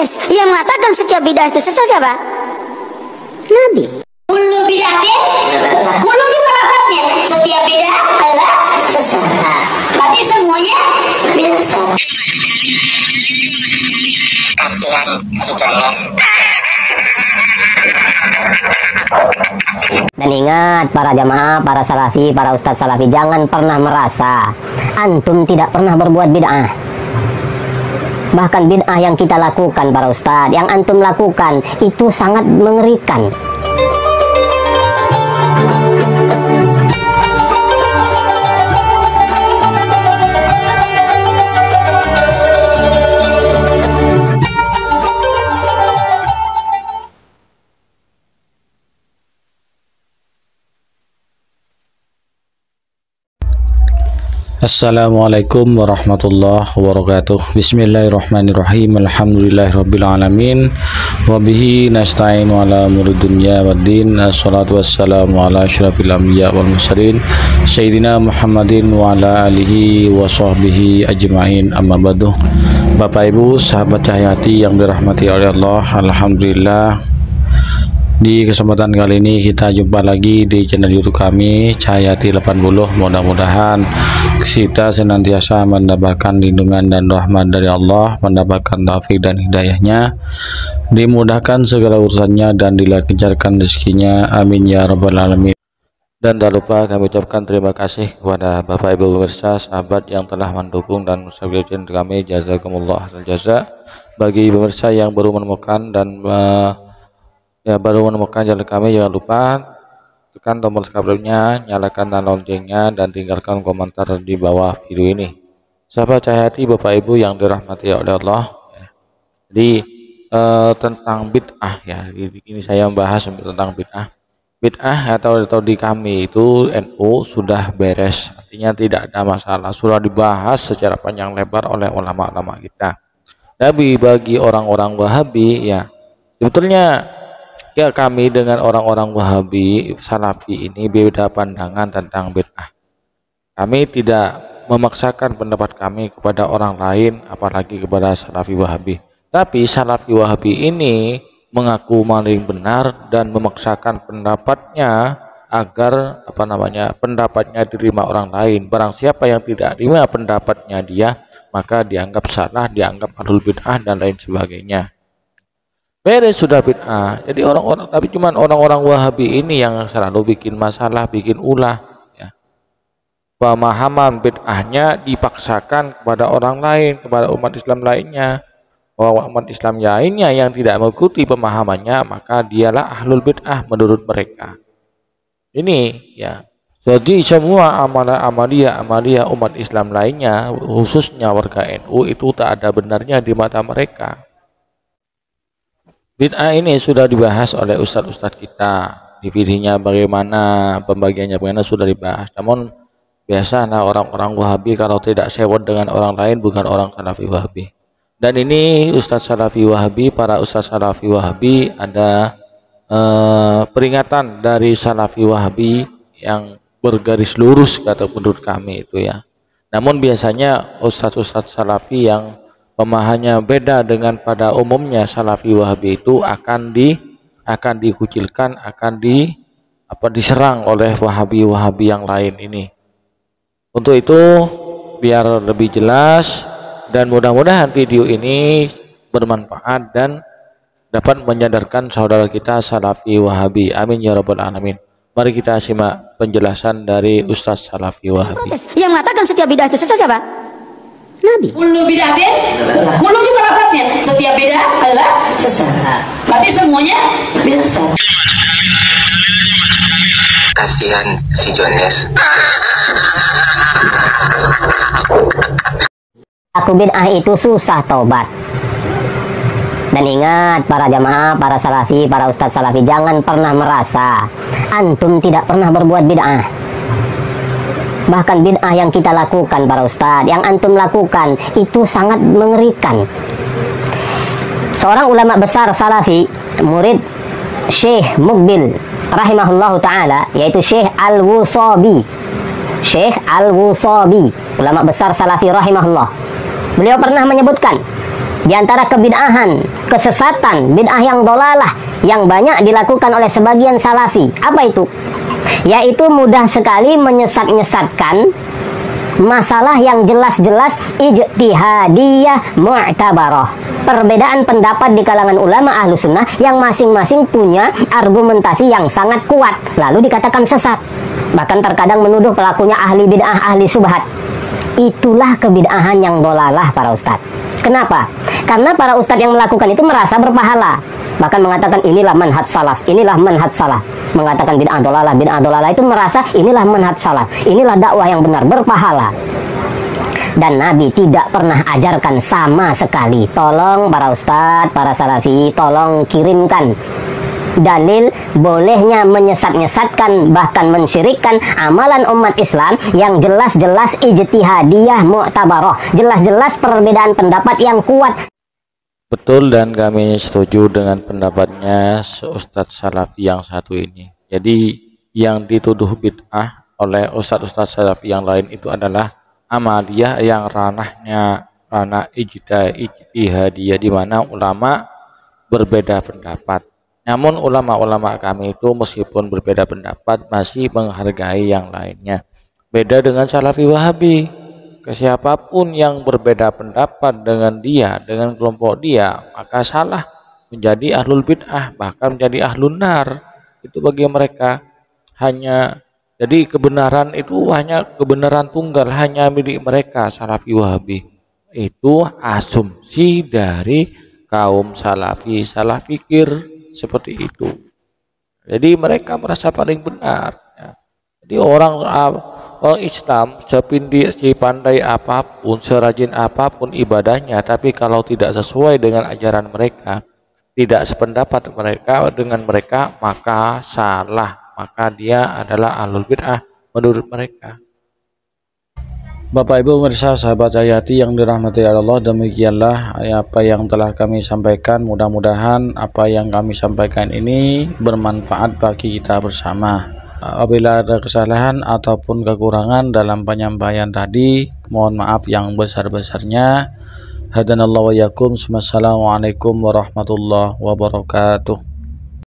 protes. Yang mengatakan setiap bidah itu sesat siapa? Nabi. Kullu bid'atin, kullu juga lafadznya. Setiap bidah adalah sesat. Berarti semuanya bidah sesat. Kasihan si Jones. Dan ingat para jamaah, para salafi, para ustadz salafi, jangan pernah merasa antum tidak pernah berbuat bid'ah. Bahkan bid'ah yang kita lakukan para ustadz, yang antum lakukan itu sangat mengerikan. Assalamualaikum warahmatullahi wabarakatuh. Bismillahirrahmanirrahim. Alhamdulillahirrabbilalamin. Wabihi nasta'in ala umuri dunya waddin. Assalatu wassalamu ala asyrafil anbiya wal mursalin Sayyidina Muhammadin wa ala alihi wa sahbihi ajma'in, amma ba'du. Bapak Ibu sahabat Cahyati yang dirahmati oleh Allah, alhamdulillah di kesempatan kali ini kita jumpa lagi di channel YouTube kami Cahyati 80. Mudah-mudahan kita senantiasa mendapatkan lindungan dan rahmat dari Allah, mendapatkan taufik dan hidayahnya, dimudahkan segala urusannya dan dilancarkan rezekinya, amin ya rabbal alamin. Dan tak lupa kami ucapkan terima kasih kepada Bapak Ibu pemirsa sahabat yang telah mendukung dan subscribe channel kami, jazakumullah khairal jaza. Bagi pemirsa yang baru menemukan dan baru menemukan channel kami, jangan lupa tekan tombol subscribe-nya, nyalakan loncengnya, dan tinggalkan komentar di bawah video ini. Sahabat Cahyati, Bapak Ibu yang dirahmati oleh Allah, jadi tentang bid'ah ya, ini saya membahas tentang bid'ah. Bid'ah atau di kami itu NU sudah beres, artinya tidak ada masalah, sudah dibahas secara panjang lebar oleh ulama-ulama kita. Tapi bagi orang-orang Wahabi ya, sebetulnya ya kami dengan orang-orang Wahabi Salafi ini beda pandangan tentang bid'ah. Kami tidak memaksakan pendapat kami kepada orang lain, apalagi kepada Salafi Wahabi. Tapi Salafi Wahabi ini mengaku paling benar dan memaksakan pendapatnya agar pendapatnya diterima orang lain. Barang siapa yang tidak terima pendapatnya dia, maka dianggap salah, dianggap ahlul bid'ah dan lain sebagainya. Beres sudah bid'ah. Jadi orang-orang, tapi cuman orang-orang Wahabi ini yang selalu bikin masalah, bikin ulah ya. Pemahaman bid'ahnya dipaksakan kepada orang lain, kepada umat Islam lainnya. Bahwa umat Islam lainnya yang tidak mengikuti pemahamannya, maka dialah ahlul bid'ah menurut mereka. Ini ya. Jadi semua amalia umat Islam lainnya, khususnya warga NU, itu tak ada benarnya di mata mereka. Bid'ah ini sudah dibahas oleh ustadz-ustadz kita, dividinya bagaimana, pembagiannya bagaimana sudah dibahas. Namun biasanya orang-orang Wahabi kalau tidak sewot dengan orang lain bukan orang Salafi Wahabi. Dan ini ustadz Salafi Wahabi, para ustadz Salafi Wahabi ada peringatan dari Salafi Wahabi yang bergaris lurus kata menurut kami itu ya. Namun biasanya ustadz-ustadz Salafi yang pemahamannya beda dengan pada umumnya Salafi Wahabi itu akan dikucilkan, akan diserang oleh Wahabi-Wahabi yang lain ini. Untuk itu biar lebih jelas dan mudah-mudahan video ini bermanfaat dan dapat menyadarkan saudara kita Salafi Wahabi, amin ya rabbal alamin. Mari kita simak penjelasan dari Ustadz Salafi Wahabi. Yang mengatakan setiap bidah itu sesat siapa? Nabi. Kullu bid'atin, kullu juga lafadznya. Setiap bidah adalah sesat. Berarti semuanya bidah sesat. Kasihan si Jones. Aku bid'ah itu susah tobat. Dan ingat para jamaah, para salafi, para ustadz salafi, jangan pernah merasa antum tidak pernah berbuat bid'ah. Bahkan bid'ah yang kita lakukan para ustadz, yang antum lakukan itu sangat mengerikan. Seorang ulama besar salafi, murid Syekh Muqbil rahimahullahu ta'ala, yaitu Syekh Al-Wusabi. Syekh Al-Wusabi, ulama besar salafi rahimahullah. Beliau pernah menyebutkan Di antara kebid'ahan, kesesatan, bid'ah yang dolalah yang banyak dilakukan oleh sebagian salafi, apa itu? Yaitu mudah sekali menyesat-nyesatkan masalah yang jelas-jelas ijtihadiyah mu'tabarah. Perbedaan pendapat di kalangan ulama ahlu sunnah yang masing-masing punya argumentasi yang sangat kuat, lalu dikatakan sesat. Bahkan terkadang menuduh pelakunya ahli bid'ah, ahli subhat. Itulah kebid'ahan yang dolalah para ustadz. Kenapa? Karena para ustadz yang melakukan itu merasa berpahala. Bahkan mengatakan inilah manhaj salaf, inilah manhaj salaf. Mengatakan bid'ah dolalah itu merasa inilah manhaj salaf, inilah dakwah yang benar, berpahala. Dan Nabi tidak pernah ajarkan sama sekali. Tolong para ustadz, para salafi, tolong kirimkan dalil bolehnya menyesat-nyesatkan, bahkan mensyirikkan amalan umat Islam yang jelas-jelas ijtihadiyah mu'tabarah, jelas-jelas perbedaan pendapat yang kuat. Betul, dan kami setuju dengan pendapatnya Ustadz Salafi yang satu ini. Jadi yang dituduh bid'ah oleh Ustadz Salafi yang lain itu adalah amaliyah yang ranahnya ranah ijtihadiyah, di mana ulama berbeda pendapat. Namun ulama-ulama kami itu meskipun berbeda pendapat masih menghargai yang lainnya. Beda dengan Salafi Wahabi. Ke siapapun yang berbeda pendapat dengan dia, dengan kelompok dia, maka salah, menjadi ahlul bid'ah, bahkan menjadi ahlun nar. Itu bagi mereka hanya, jadi kebenaran itu hanya kebenaran tunggal, hanya milik mereka. Salafi Wahabi itu asumsi dari kaum salafi, salah pikir seperti itu. Jadi mereka merasa paling benar. Jadi orang Islam sepandai apapun, serajin apapun ibadahnya, tapi kalau tidak sesuai dengan ajaran mereka, tidak sependapat mereka dengan mereka, maka salah, maka dia adalah ahlul bid'ah menurut mereka. Bapak Ibu pemirsa sahabat Hayati yang dirahmati Allah, demikianlah apa yang telah kami sampaikan. Mudah-mudahan apa yang kami sampaikan ini bermanfaat bagi kita bersama. Apabila ada kesalahan ataupun kekurangan dalam penyampaian tadi, mohon maaf yang besar-besarnya. Hadanallahu wa yakum. Wassalamualaikum warahmatullahi wabarakatuh.